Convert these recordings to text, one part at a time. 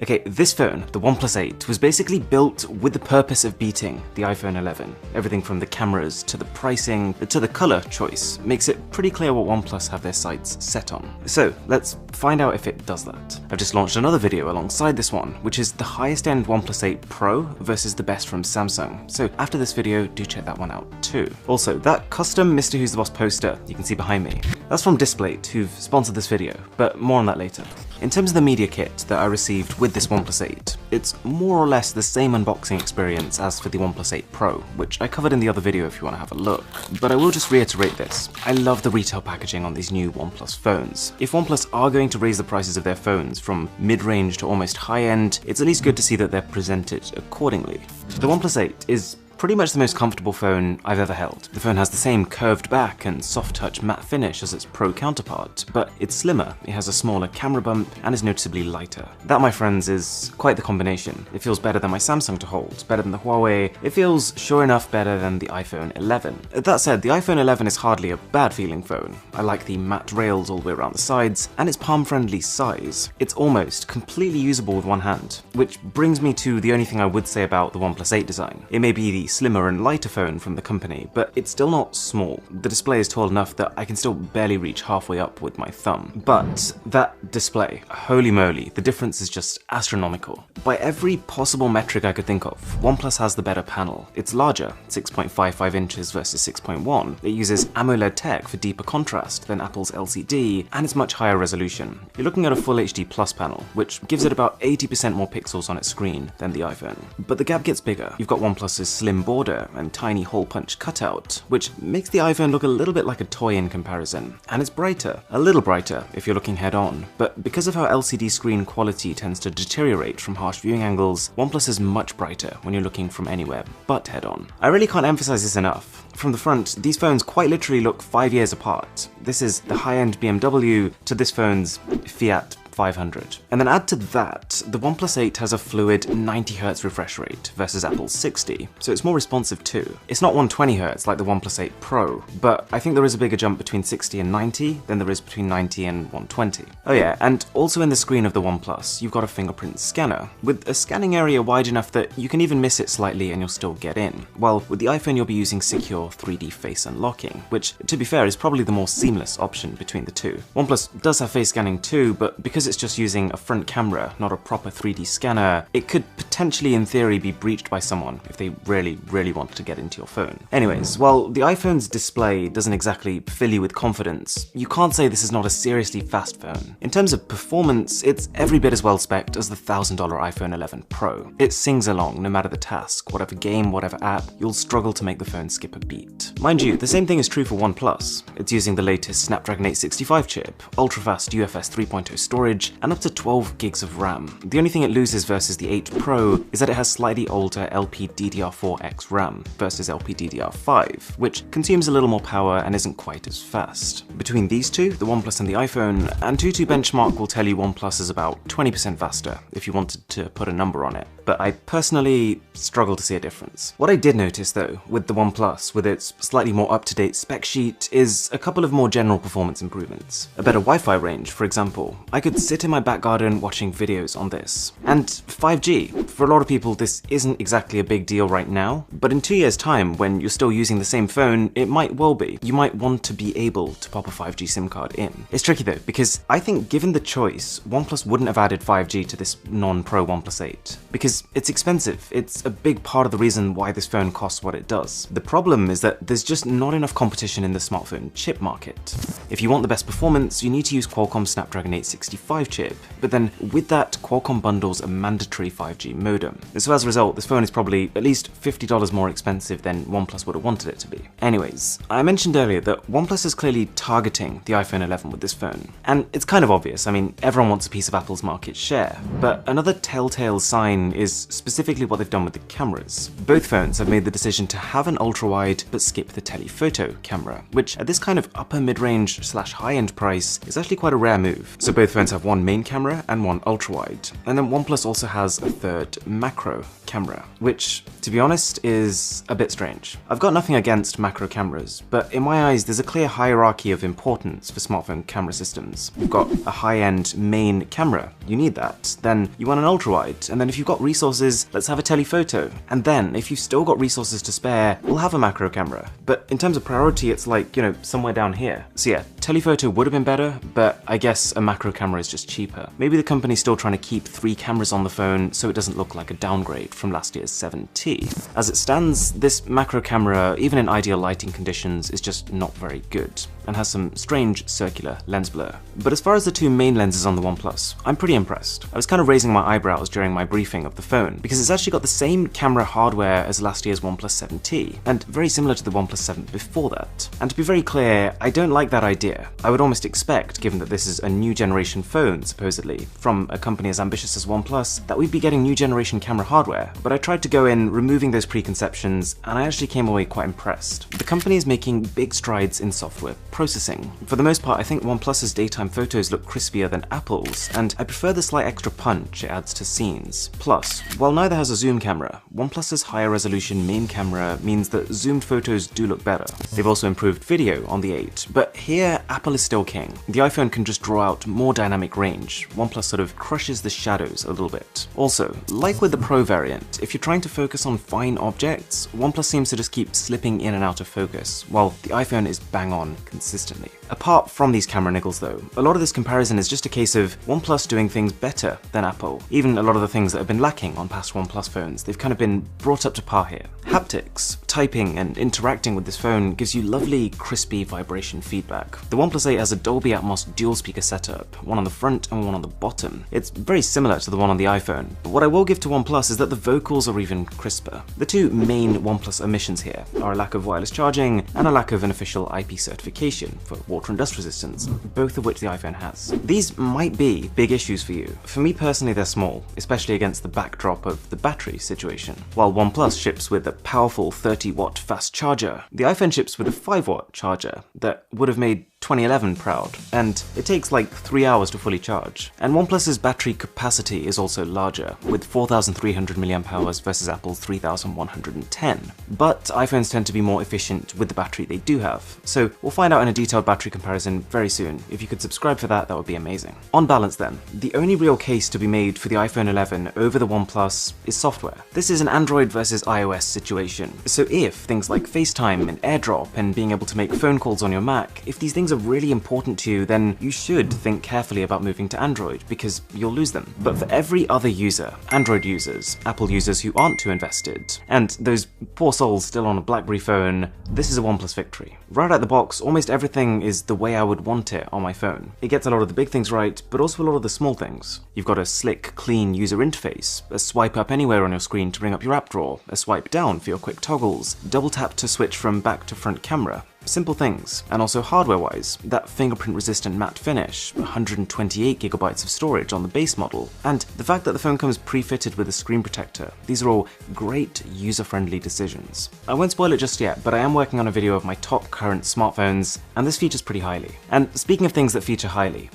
Okay, this phone, the OnePlus 8, was basically built with the purpose of beating the iPhone 11. Everything from the cameras to the pricing to the color choice makes it pretty clear what OnePlus have their sights set on. So let's find out if it does that. I've just launched another video alongside this one, which is the highest end OnePlus 8 Pro versus the best from Samsung. So after this video, do check that one out too. Also, that custom Mr. Who's the Boss poster you can see behind me, that's from Displate, who've sponsored this video, but more on that later. In terms of the media kit that I received with this OnePlus 8, it's more or less the same unboxing experience as for the OnePlus 8 Pro, which I covered in the other video if you want to have a look. But I will just reiterate this, I love the retail packaging on these new OnePlus phones. If OnePlus are going to raise the prices of their phones from mid-range to almost high-end, it's at least good to see that they're presented accordingly. The OnePlus 8 is pretty much the most comfortable phone I've ever held. The phone has the same curved back and soft touch matte finish as its Pro counterpart, but it's slimmer, it has a smaller camera bump, and is noticeably lighter. That, my friends, is quite the combination. It feels better than my Samsung to hold, better than the Huawei, it feels sure enough better than the iPhone 11. That said, the iPhone 11 is hardly a bad feeling phone. I like the matte rails all the way around the sides, and its palm-friendly size. It's almost completely usable with one hand, which brings me to the only thing I would say about the OnePlus 8 design. It may be the slimmer and lighter phone from the company, but it's still not small. The display is tall enough that I can still barely reach halfway up with my thumb. But that display, holy moly, the difference is just astronomical. By every possible metric I could think of, OnePlus has the better panel. It's larger, 6.55 inches versus 6.1. It uses AMOLED tech for deeper contrast than Apple's LCD, and it's much higher resolution. You're looking at a Full HD Plus panel, which gives it about 80% more pixels on its screen than the iPhone. But the gap gets bigger. You've got OnePlus's slim border and tiny hole punch cutout, which makes the iPhone look a little bit like a toy in comparison. And it's brighter, a little brighter if you're looking head on, but because of how LCD screen quality tends to deteriorate from harsh viewing angles, OnePlus is much brighter when you're looking from anywhere but head on. I really can't emphasize this enough. From the front, these phones quite literally look 5 years apart. This is the high-end BMW to this phone's Fiat 500. And then add to that, the OnePlus 8 has a fluid 90Hz refresh rate versus Apple's 60, so it's more responsive too. It's not 120Hz like the OnePlus 8 Pro, but I think there is a bigger jump between 60 and 90 than there is between 90 and 120. Oh yeah, and also in the screen of the OnePlus, you've got a fingerprint scanner, with a scanning area wide enough that you can even miss it slightly and you'll still get in. While with the iPhone you'll be using secure 3D face unlocking, which, to be fair, is probably the more seamless option between the two. OnePlus does have face scanning too, but because it's just using a front camera, not a proper 3D scanner, it could potentially in theory be breached by someone if they really wanted to get into your phone. Anyways, while the iPhone's display doesn't exactly fill you with confidence, you can't say this is not a seriously fast phone. In terms of performance, it's every bit as well spec'd as the $1,000 iPhone 11 Pro. It sings along no matter the task, whatever game, whatever app, you'll struggle to make the phone skip a beat. Mind you, the same thing is true for OnePlus. It's using the latest Snapdragon 865 chip, ultra-fast UFS 3.0 storage, and up to 12 gigs of RAM. The only thing it loses versus the 8 Pro is that it has slightly older LPDDR4X RAM versus LPDDR5, which consumes a little more power and isn't quite as fast. Between these two, the OnePlus and the iPhone, Antutu benchmark will tell you OnePlus is about 20% faster if you wanted to put a number on it, but I personally struggle to see a difference. What I did notice though, with the OnePlus, with its slightly more up-to-date spec sheet, is a couple of more general performance improvements. A better Wi-Fi range, for example. I could sit in my back garden watching videos on this. And 5G. For a lot of people this isn't exactly a big deal right now, but in 2 years' time, when you're still using the same phone, it might well be. You might want to be able to pop a 5G SIM card in. It's tricky though, because I think given the choice, OnePlus wouldn't have added 5G to this non-Pro OnePlus 8, because it's expensive. It's a big part of the reason why this phone costs what it does. The problem is that there's just not enough competition in the smartphone chip market. If you want the best performance, you need to use Qualcomm's Snapdragon 865 chip, but then with that, Qualcomm bundles a mandatory 5G modem. And so as a result, this phone is probably at least $50 more expensive than OnePlus would have wanted it to be. Anyways, I mentioned earlier that OnePlus is clearly targeting the iPhone 11 with this phone. And it's kind of obvious, I mean, everyone wants a piece of Apple's market share. But another telltale sign is specifically what they've done with the cameras. Both phones have made the decision to have an ultra-wide but skip the telephoto camera, which at this kind of upper mid-range / high-end price is actually quite a rare move. So both phones have one main camera and one ultra-wide. And then OnePlus also has a third macro camera, which, to be honest, is a bit strange. I've got nothing against macro cameras, but in my eyes there's a clear hierarchy of importance for smartphone camera systems. You've got a high-end main camera, you need that. Then you want an ultra-wide, and then if you've got resources, let's have a telephoto. And then, if you've still got resources to spare, we'll have a macro camera. But in terms of priority, it's like, you know, somewhere down here. So yeah, telephoto would have been better, but I guess a macro camera is just cheaper. Maybe the company's still trying to keep 3 cameras on the phone so it doesn't look like a downgrade from last year's 7T. As it stands, this macro camera, even in ideal lighting conditions, is just not very good, and has some strange circular lens blur. But as far as the 2 main lenses on the OnePlus, I'm pretty impressed. I was kind of raising my eyebrows during my briefing of the phone, because it's actually got the same camera hardware as last year's OnePlus 7T, and very similar to the OnePlus 7 before that. And to be very clear, I don't like that idea. I would almost expect, given that this is a new generation phone, supposedly, from a company as ambitious as OnePlus, that we'd be getting new generation camera hardware. But I tried to go in removing those preconceptions, and I actually came away quite impressed. The company is making big strides in software processing. For the most part, I think OnePlus's daytime photos look crispier than Apple's, and I prefer the slight extra punch it adds to scenes. Plus, while neither has a zoom camera, OnePlus's higher resolution main camera means that zoomed photos do look better. They've also improved video on the 8, but here Apple is still king. The iPhone can just draw out more dynamic range. OnePlus sort of crushes the shadows a little bit. Also, like with the Pro variant, if you're trying to focus on fine objects, OnePlus seems to just keep slipping in and out of focus, while the iPhone is bang on consistently. Apart from these camera niggles though, a lot of this comparison is just a case of OnePlus doing things better than Apple. Even a lot of the things that have been lacking on past OnePlus phones, they've kind of been brought up to par here. Haptics, typing and interacting with this phone gives you lovely crispy vibration feedback. The OnePlus 8 has a Dolby Atmos dual speaker setup, one on the front and one on the bottom. It's very similar to the one on the iPhone, but what I will give to OnePlus is that the vocals are even crisper. The 2 main OnePlus omissions here are a lack of wireless charging and a lack of an official IP certification for water and dust resistance, both of which the iPhone has. These might be big issues for you. For me personally, they're small, especially against the backdrop of the battery situation. While OnePlus ships with a powerful 30-watt fast charger, the iPhone ships with a 5-watt charger that would have made 2011 proud, and it takes like 3 hours to fully charge. And OnePlus's battery capacity is also larger, with 4,300 mAh versus Apple's 3,110. But iPhones tend to be more efficient with the battery they do have, so we'll find out in a detailed battery comparison very soon. If you could subscribe for that, that would be amazing. On balance then, the only real case to be made for the iPhone 11 over the OnePlus is software. This is an Android versus iOS situation, so if things like FaceTime and AirDrop and being able to make phone calls on your Mac, if these things are really important to you, then you should think carefully about moving to Android, because you'll lose them. But for every other user, Android users, Apple users who aren't too invested, and those poor souls still on a BlackBerry phone, this is a OnePlus victory. Right out the box, almost everything is the way I would want it on my phone. It gets a lot of the big things right, but also a lot of the small things. You've got a slick, clean user interface, a swipe up anywhere on your screen to bring up your app drawer, a swipe down for your quick toggles, double tap to switch from back to front camera. Simple things. And also hardware-wise, that fingerprint-resistant matte finish, 128GB of storage on the base model, and the fact that the phone comes pre-fitted with a screen protector. These are all great user-friendly decisions. I won't spoil it just yet, but I am working on a video of my top current smartphones, and this features pretty highly. And speaking of things that feature highly,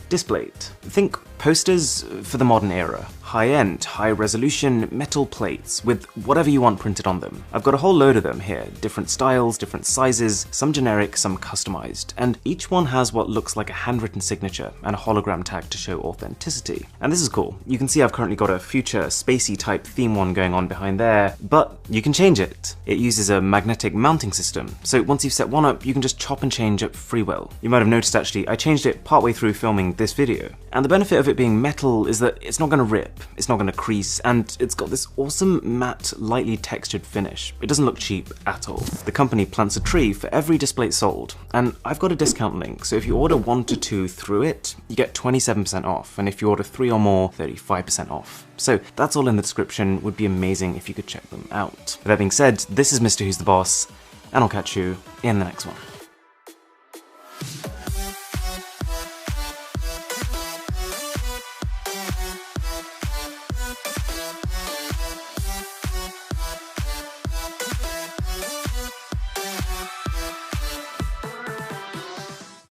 displayed. Think posters for the modern era. High-end, high-resolution metal plates with whatever you want printed on them. I've got a whole load of them here, different styles, different sizes, some generic, some customized, and each one has what looks like a handwritten signature and a hologram tag to show authenticity. And this is cool. You can see I've currently got a future spacey type theme one going on behind there, but you can change it. It uses a magnetic mounting system, so once you've set one up, you can just chop and change at free will. You might have noticed actually, I changed it partway through filming this video, and the benefit of it being metal is that it's not going to rip, it's not going to crease, and it's got this awesome matte, lightly textured finish. It doesn't look cheap at all. The company plants a tree for every display it sold, and I've got a discount link, so if you order 1 to 2 through it, you get 27% off, and if you order 3 or more, 35% off. So that's all in the description. Would be amazing if you could check them out. With that being said, this is Mr. Who's the Boss, and I'll catch you in the next one.